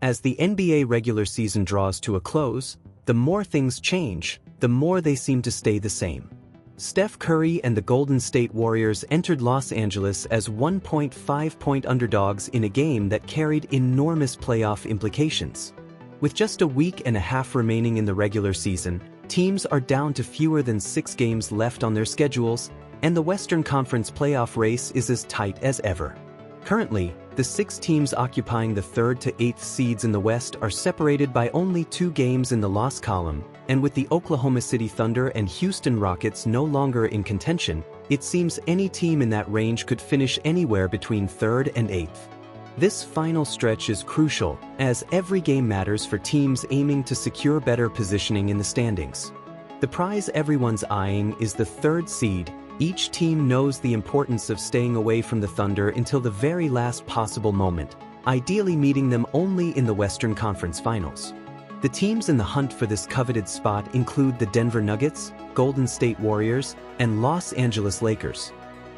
As the NBA regular season draws to a close, the more things change, the more they seem to stay the same. Steph Curry and the Golden State Warriors entered Los Angeles as 1.5-point underdogs in a game that carried enormous playoff implications. With just a week and a half remaining in the regular season, teams are down to fewer than 6 games left on their schedules, and the Western Conference playoff race is as tight as ever. Currently, the 6 teams occupying the 3rd to 8th seeds in the West are separated by only 2 games in the loss column, and with the Oklahoma City Thunder and Houston Rockets no longer in contention, it seems any team in that range could finish anywhere between 3rd and 8th. This final stretch is crucial, as every game matters for teams aiming to secure better positioning in the standings. The prize everyone's eyeing is the 3rd seed. Each team knows the importance of staying away from the Thunder until the very last possible moment, ideally meeting them only in the Western Conference Finals. The teams in the hunt for this coveted spot include the Denver Nuggets, Golden State Warriors, and Los Angeles Lakers.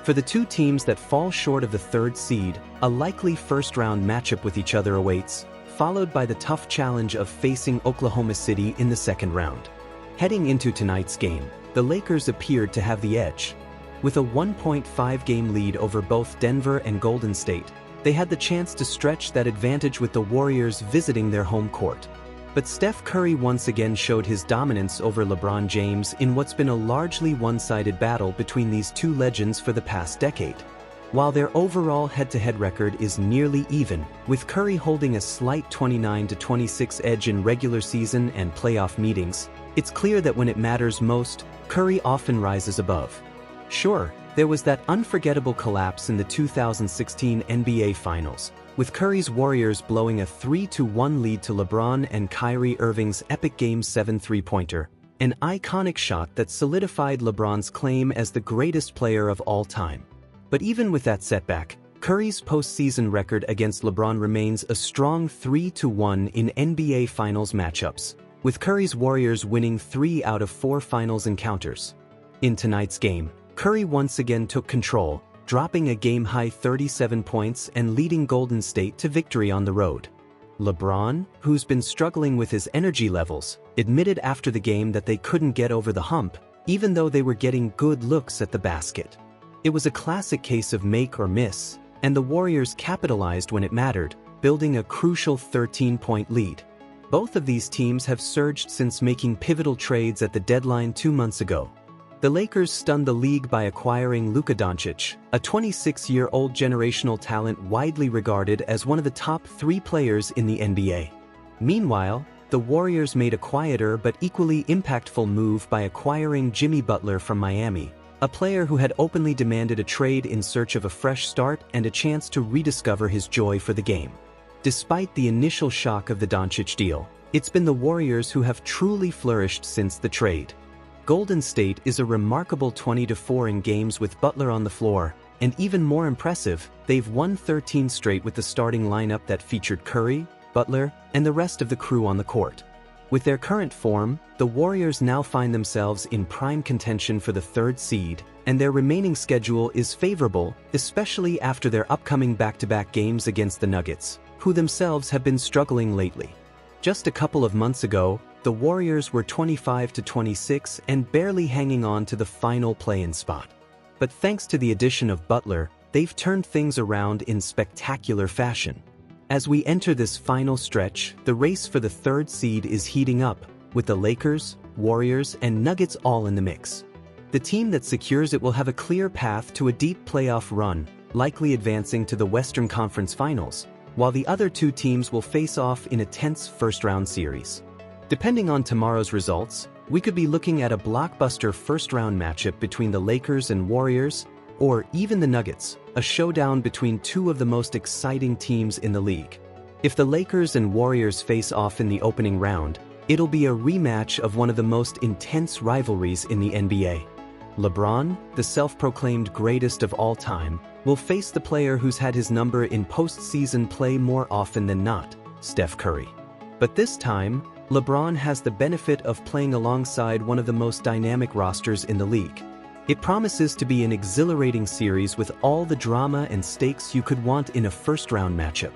For the 2 teams that fall short of the 3rd seed, a likely first-round matchup with each other awaits, followed by the tough challenge of facing Oklahoma City in the 2nd round. Heading into tonight's game, the Lakers appeared to have the edge. With a 1.5-game lead over both Denver and Golden State, they had the chance to stretch that advantage with the Warriors visiting their home court. But Steph Curry once again showed his dominance over LeBron James in what's been a largely one-sided battle between these 2 legends for the past decade. While their overall head-to-head record is nearly even, with Curry holding a slight 29-26 edge in regular season and playoff meetings, it's clear that when it matters most, Curry often rises above. Sure, there was that unforgettable collapse in the 2016 NBA Finals, with Curry's Warriors blowing a 3-1 lead to LeBron and Kyrie Irving's epic Game 7 three-pointer, an iconic shot that solidified LeBron's claim as the greatest player of all time. But even with that setback, Curry's postseason record against LeBron remains a strong 3-1 in NBA Finals matchups, with Curry's Warriors winning 3 out of 4 Finals encounters. In tonight's game, Curry once again took control, dropping a game-high 37 points and leading Golden State to victory on the road. LeBron, who's been struggling with his energy levels, admitted after the game that they couldn't get over the hump, even though they were getting good looks at the basket. It was a classic case of make or miss, and the Warriors capitalized when it mattered, building a crucial 13-point lead. Both of these teams have surged since making pivotal trades at the deadline 2 months ago. The Lakers stunned the league by acquiring Luka Doncic, a 26-year-old generational talent widely regarded as one of the top 3 players in the NBA. Meanwhile, the Warriors made a quieter but equally impactful move by acquiring Jimmy Butler from Miami, a player who had openly demanded a trade in search of a fresh start and a chance to rediscover his joy for the game. Despite the initial shock of the Doncic deal, it's been the Warriors who have truly flourished since the trade. Golden State is a remarkable 20-4 in games with Butler on the floor, and even more impressive, they've won 13 straight with the starting lineup that featured Curry, Butler, and the rest of the crew on the court. With their current form, the Warriors now find themselves in prime contention for the 3rd seed, and their remaining schedule is favorable, especially after their upcoming back-to-back games against the Nuggets, who themselves have been struggling lately. Just a couple of months ago, the Warriors were 25-26 and barely hanging on to the final play-in spot. But thanks to the addition of Butler, they've turned things around in spectacular fashion. As we enter this final stretch, the race for the 3rd seed is heating up, with the Lakers, Warriors, and Nuggets all in the mix. The team that secures it will have a clear path to a deep playoff run, likely advancing to the Western Conference Finals, while the other 2 teams will face off in a tense first-round series. Depending on tomorrow's results, we could be looking at a blockbuster first-round matchup between the Lakers and Warriors, or even the Nuggets, a showdown between 2 of the most exciting teams in the league. If the Lakers and Warriors face off in the opening round, it'll be a rematch of one of the most intense rivalries in the NBA. LeBron, the self-proclaimed greatest of all time, will face the player who's had his number in postseason play more often than not, Steph Curry. But this time, LeBron has the benefit of playing alongside one of the most dynamic rosters in the league. It promises to be an exhilarating series with all the drama and stakes you could want in a first-round matchup.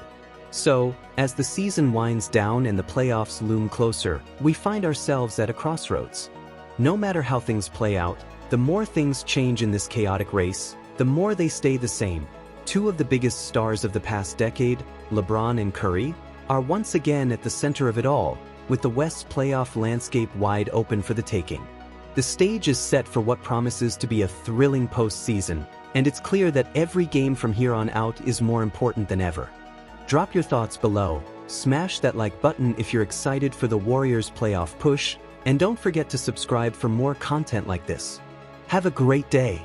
So, as the season winds down and the playoffs loom closer, we find ourselves at a crossroads. No matter how things play out, the more things change in this chaotic race, the more they stay the same. Two of the biggest stars of the past decade, LeBron and Curry, are once again at the center of it all, with the West's playoff landscape wide open for the taking. The stage is set for what promises to be a thrilling postseason, and it's clear that every game from here on out is more important than ever. Drop your thoughts below, smash that like button if you're excited for the Warriors' playoff push, and don't forget to subscribe for more content like this. Have a great day.